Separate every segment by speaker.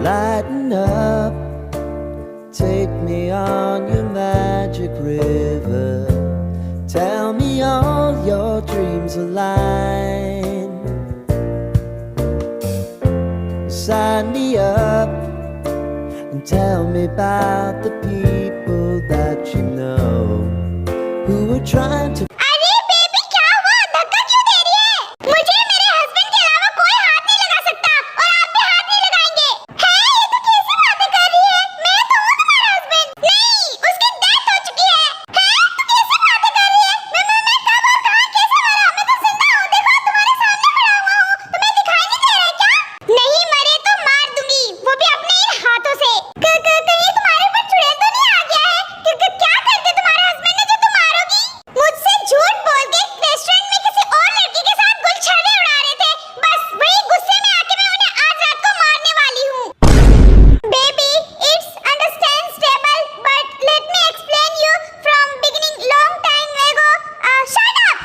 Speaker 1: Lighten up, take me on your magic river. Tell me all your dreams align. Sign me up and tell me about the people that you know who are trying to.
Speaker 2: अरे baby क्या हुआ? धक्का क्यों दे रही है? मुझे मेरे husband के अलावा कोई हाथ नहीं लगा सकता और आप भी हाथ नहीं लगाएंगे। है ये तो कैसी बातें कर रही है? मैं तो हूँ तुम्हारा हस्बैंड। नहीं, उसकी डेथ हो चुकी है। तू कैसी बातें कर रही है? मैं कब और कहाँ कैसे मरा? मैं तो जिंदा हूँ। देखो तुम्हारे सामने खड़ा हुआ हूँ। तुम्हें दिखाई नहीं दे रहा है क्या? नहीं मरे तो मार दूंगी, वो भी अपने इन हाथों से। कहीं तुम्हारे ऊपर चुड़ैल तो नहीं आ गया है? क्या करते तुम्हारे हस्बैंड ने जो तुम मारोगी? मुझसे झूठ बोल के रेस्टोरेंट में किसी और लड़की के साथ गुलछर्रे उड़ा रहे थे। बस वही गुस्से में आके मैं उन्हें आज रात को मारने वाली हूँ। Baby, it's understandable but let me explain you from beginning long time ago. Shut up.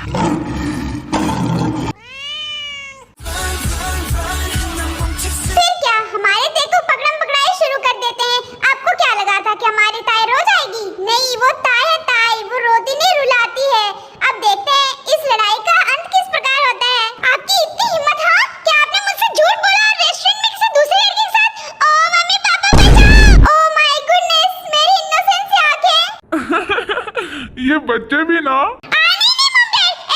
Speaker 2: फिर क्या हमारे देखो पकड़म पकड़ाई शुरू कर देते हैं। आपको क्या लगा था कि हमारी ताई रो जाएगी? नहीं, वो ताई है ताई, वो रोती नहीं रुलाती है। अब देखते हैं इस लड़ाई का अंत किस प्रकार होता है। आपकी इतनी हिम्मत हाँ कि आपने मुझसे झूठ बोला और रेस्टोरेंट में किसी दूसरी लड़की के साथ। ओ मम्मी पापा बचाओ। ओ माय गुडनेस, मेरी इनोसेंस आंखें।
Speaker 3: ये बच्चे भी ना।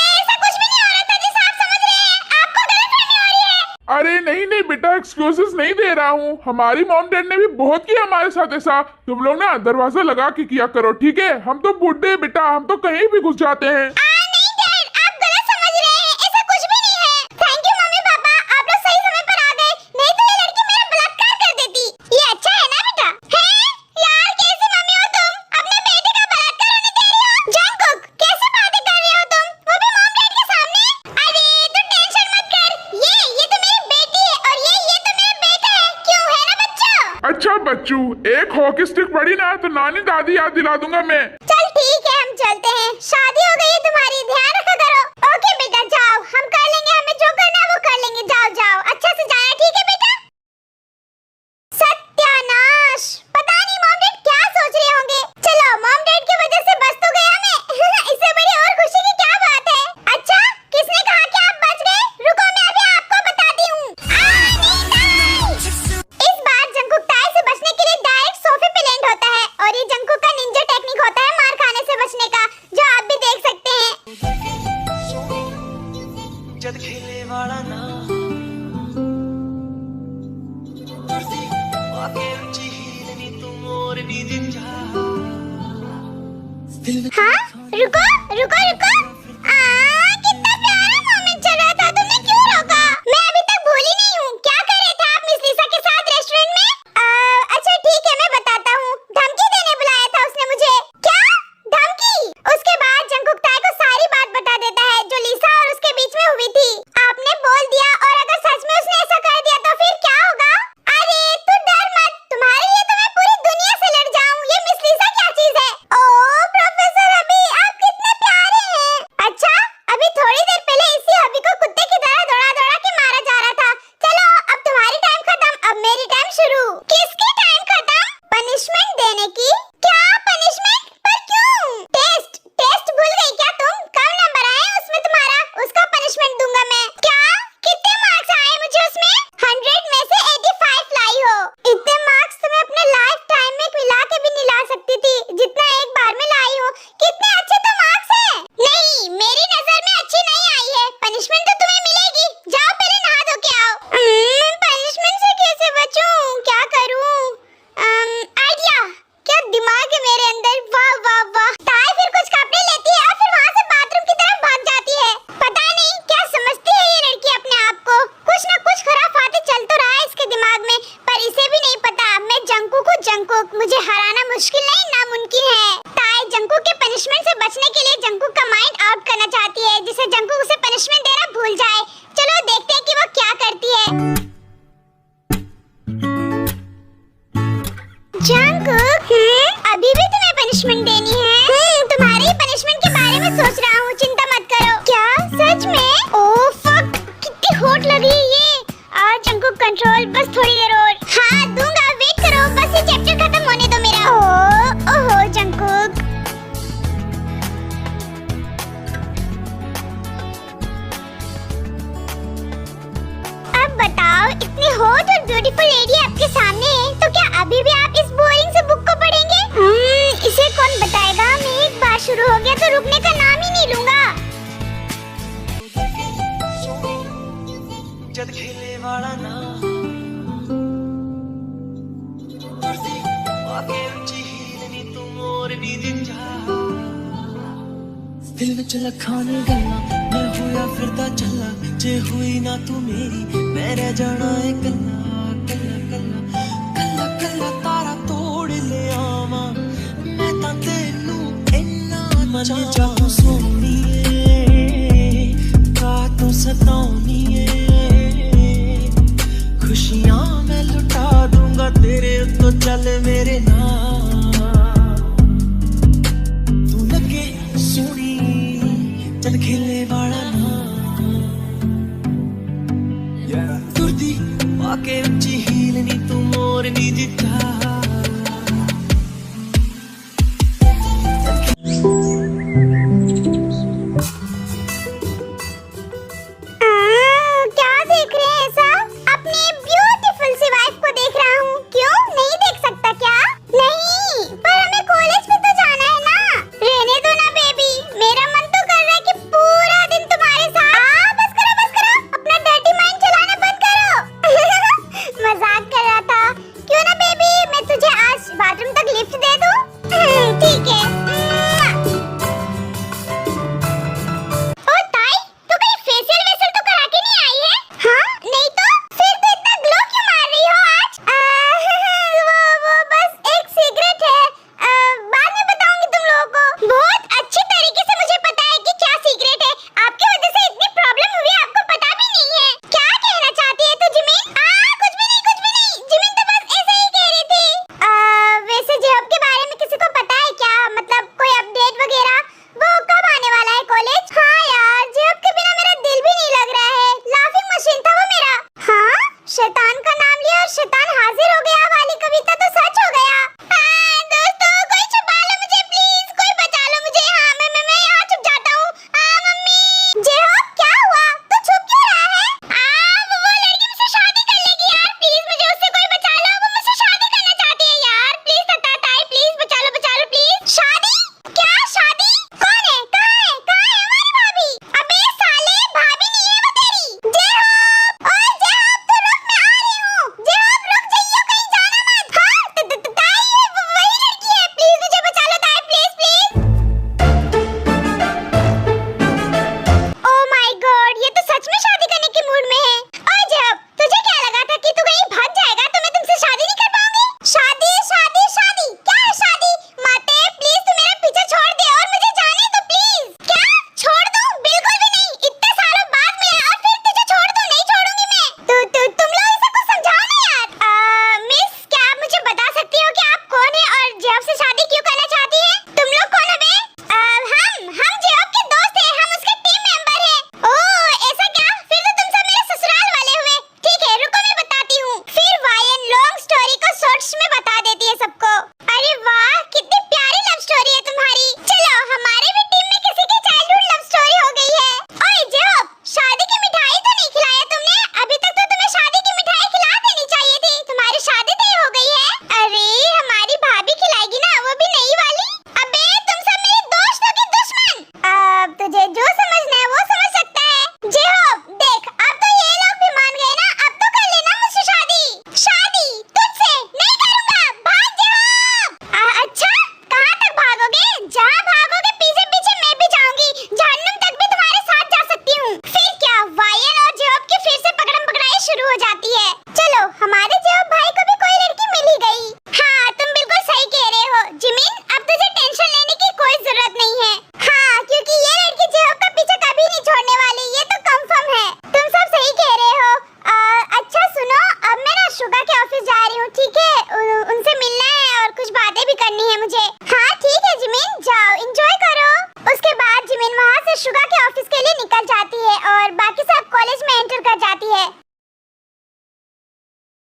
Speaker 2: ऐसा कुछ भी नहीं हो रहा था जिसे आप समझ रहे हैं। आपको गलतफहमी हो रही है।
Speaker 3: अरे नहीं नहीं बेटा, एक्सक्यूजेस नहीं दे रहा हूँ। हमारी मॉम डैड ने भी बहुत किया हमारे साथ ऐसा। तुम लोग ना दरवाजा लगा के किया करो, ठीक है? हम तो बूढ़े बेटा, हम तो कहीं भी घुस जाते हैं।
Speaker 2: नहीं डैड, आप गलत समझ रहे हैं। ऐसा कुछ भी नहीं है। थैंक यू मम्मी पापा, आप लोग सही समय पर आ गए। नहीं तो ये लड़की मेरा बलात्कार कर देती। ये अच्छा है ना बेटा? हैं? यार कैसी मम्मी हो तुम? अपने बेटे का बलात्कार होने दे रही हो? जंगकुक, कैसी बातें कर रहे हो तुम? वो भी मॉम डैड के सामने? अरे तू टेंशन मत कर। ये तो मेरी बेटी है और ये तो मेरा बेटा है। क्यों है ना बच्चों?
Speaker 3: अच्छा बच्चू, एक हॉकी स्टिक पड़ी ना तो नानी दादी याद दिला दूंगा मैं।
Speaker 2: चल ठीक है, हम चलते हैं। शादी हो गई है तुम्हारी, ध्यान रखा करो। ओके बेटा जाओ, हम कर लेंगे, हमें जो करना है वो कर लेंगे। जाओ जाओ, अच्छा से जाना, ठीक है बेटा? सत्यानाश, पता नहीं मॉम डैड क्या सोच रहे होंगे। चलो मॉम डैड की वजह से बच तो गया मैं। इससे बड़ी और खुशी की क्या बात है? अच्छा, किसने कहा कि आप बच गए? रुको मैं अभी आपको बताती हूँ। इस बार जंगकुक ताई से बचने के लिए डायरेक्ट सोफे पे लैंड होता है और ये जंगकुक का निंजा टेक्निक होता है मार खाने से बचने का, जो आप भी देख सकते हैं।
Speaker 1: जद खेले वाला ना आके ऊंची हीलनी तू मोर नी दिन जा।
Speaker 2: हाँ रुको रुको रुको। कितना प्यारा मोमेंट चल रहा था, तुमने क्यों रोका? मैं अभी तक भूली नहीं हूँ। क्या कर रहे थे आप मिस लिसा के साथ रेस्टोरेंट में? अच्छा ठीक है, मैं बताता हूँ। धमकी देने बुलाया था उसने मुझे। क्या धमकी? उसके बाद जंगकुक ताई को सारी बात बता देता है जो लिसा और उसके बीच में हुई थी। आपने बोल दिया और अगर सच में उसने ऐसा कर दिया तो फिर क्या होगा? अरे तू डर मत, तुम्हारे लिए तो मैं पूरी दुनिया से लड़ जाऊँ। ये मिस लिसा क्या चीज है? ओ प्रोफेसर अभी, आप कितने प्यारे हैं। अच्छा, अभी थोड़ी देर पहले इसी हबी को कुत्ते की तरह दौड़ा दौड़ा के मारा जा रहा था। चलो अब तुम्हारी टाइम खत्म, अब मेरी टाइम शुरू। किसकी टाइम खत्म? पनिशमेंट देने की। क्या पनिशमेंट? पर क्यों? टेस्ट भूल गई क्या तुम? कम नंबर आए उसमें तुम्हारा, उसका पनिशमेंट दूंगा मैं। क्या? कितने मार्क्स आए मुझे उसमें? 100 में से 85 लाई हो। इतने मार्क्स तो मैं अपने लाइफ टाइम में मिला के भी नहीं ला सकती थी जितना एक बार में लाई हूँ। कितने अच्छे तो मार्क्स हैं। नहीं, मेरी नजर में अच्छी नहीं आई है। पनिशमेंट तो तुम्हें मिलेगी। जाओ पहले नहा धो के आओ। पनिशमेंट से कैसे बचूं? क्या करूं? आइडिया, क्या दिमाग है मेरे अंदर। वाह वाह वाह। ताई फिर कुछ कपड़े लेती है और फिर वहाँ से बाथरूम की तरफ भाग जाती है। पता नहीं क्या समझती है ये लड़की अपने आप को। कुछ न कुछ खुराफाती चल तो रहा है इसके दिमाग में, पर इसे भी नहीं पता मैं जंगकुक हूँ। जंगकुक, मुझे हराना मुश्किल नहीं नामुमकिन है। ताई जंगकुक के पनिशमेंट से बचने के लिए जंगकुक का माइंड आउट करना चाहती है, जिससे जंगकुक उसे पनिशमेंट देना भूल जाए। चलो देखते हैं कि वो क्या करती है। जंगकुक, अभी भी तुम्हें पनिशमेंट देनी है? तुम्हारी पनिशमेंट के बारे में सोच रहा हूँ, चिंता मत करो। क्या सच में? ओह फक, कितनी हॉट लग रही है ये। आज जंगकुक कंट्रोल, बस थोड़ी देर और। हाँ दूंगा, वेट करो, बस ये चैप्टर खत्म होने दो मेरा। ओहो जंगकुक। अब बताओ, इतनी हॉट और ब्यूटीफुल लेडी आपके सामने है, तो क्या अभी भी आप इस बोरिंग से बुक को पढ़ेंगे? इसे कौन बताएगा? मैं एक बार शुरू हो गया तो रुकने का नाम ही नहीं लूंगा।
Speaker 4: जद खेले वाला ना आगे ऊंची हील नी तू मोर नी दिखा दिल विच लखां नी गल्लां मैं होया फिरदा चला जे हुई ना तू मेरी मैं रह जाना है कल्ला कल्ला कल्ला कल्ला कल्ला तारा तोड़ ले आवां मैं तां तैनू इन्ना मन जाऊं सोहणीए का तू सताउणीए खुशियां मैं लुटा दूंगा तेरे उत्तों चल मेरे नाल तू लगे सोहनी जद खेले वाला ना तुरदी पाके ऊंची हील नी तू मोर नी दिखा
Speaker 2: क्या देख रहे हैं ऐसा? अपने ब्यूटीफुल सी वाइफ को देख रहा हूँ। क्यों नहीं देख सकता क्या? नहीं, पर हमें कॉलेज भी तो जाना है ना। रहने दो ना बेबी, मेरा मन तो कर रहा है कि पूरा दिन तुम्हारे साथ। बस करो, अपना डर्टी माइंड चलाना बंद करो। मजाक कर रहा था। क्यों ना बेबी, मैं तुझे आज बाथरूम तक लिफ्ट दे दूँ? ठीक है। शैतान का नाम लिया और शैतान हाजिर हो गया वाली कविता तो सच हो गया। दोस्तों कोई छुपा लो मुझे प्लीज, कोई बचा लो मुझे। हाँ मैं यहाँ छुप जाता हूँ। मम्मी जे हो क्या हुआ? तू छुप क्यों रहा है? वो लड़की मुझसे शादी कर लेगी यार, प्लीज मुझे उससे कोई बचा लो। वो मुझसे शादी करना चाहती है यार, प्लीज सताता है, प्लीज बचा लो प्लीज। शादी? क्या शादी? कौन है? कहाँ है हमारी भाभी? अबे साले भाभी नहीं है वो तेरी। जे हो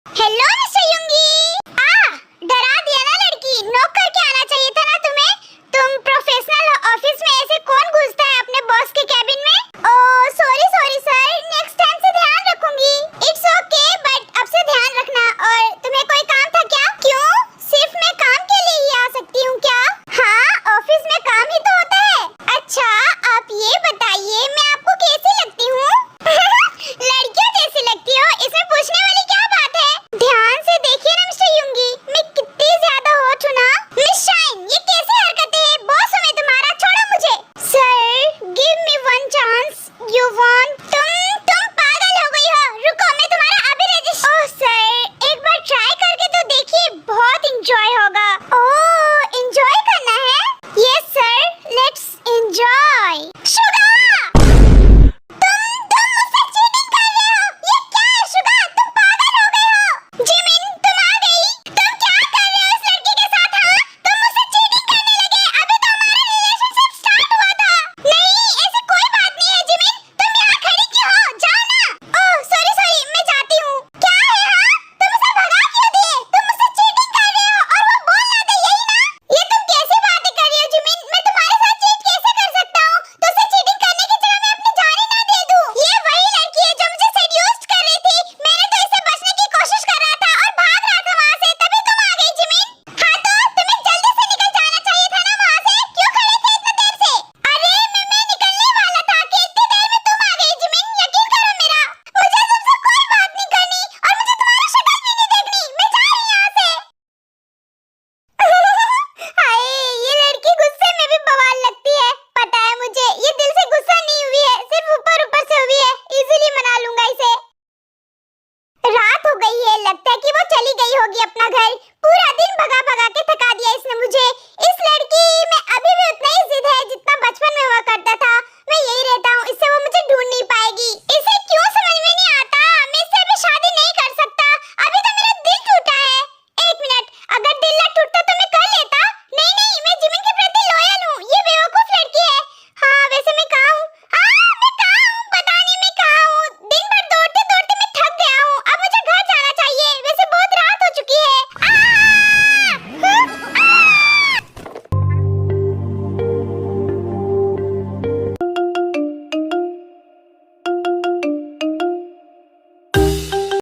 Speaker 2: हेलो मिस्टर है कि वो चली गई होगी अपना घर। पूरा दिन भगा भगा के थका दिया इसने मुझे। इस लड़की में अभी भी उतना ही जिद है जितना बचपन में हुआ करता था। मैं यही रहता हूँ, इससे वो मुझे ढूंढ नहीं पाएगी। इसे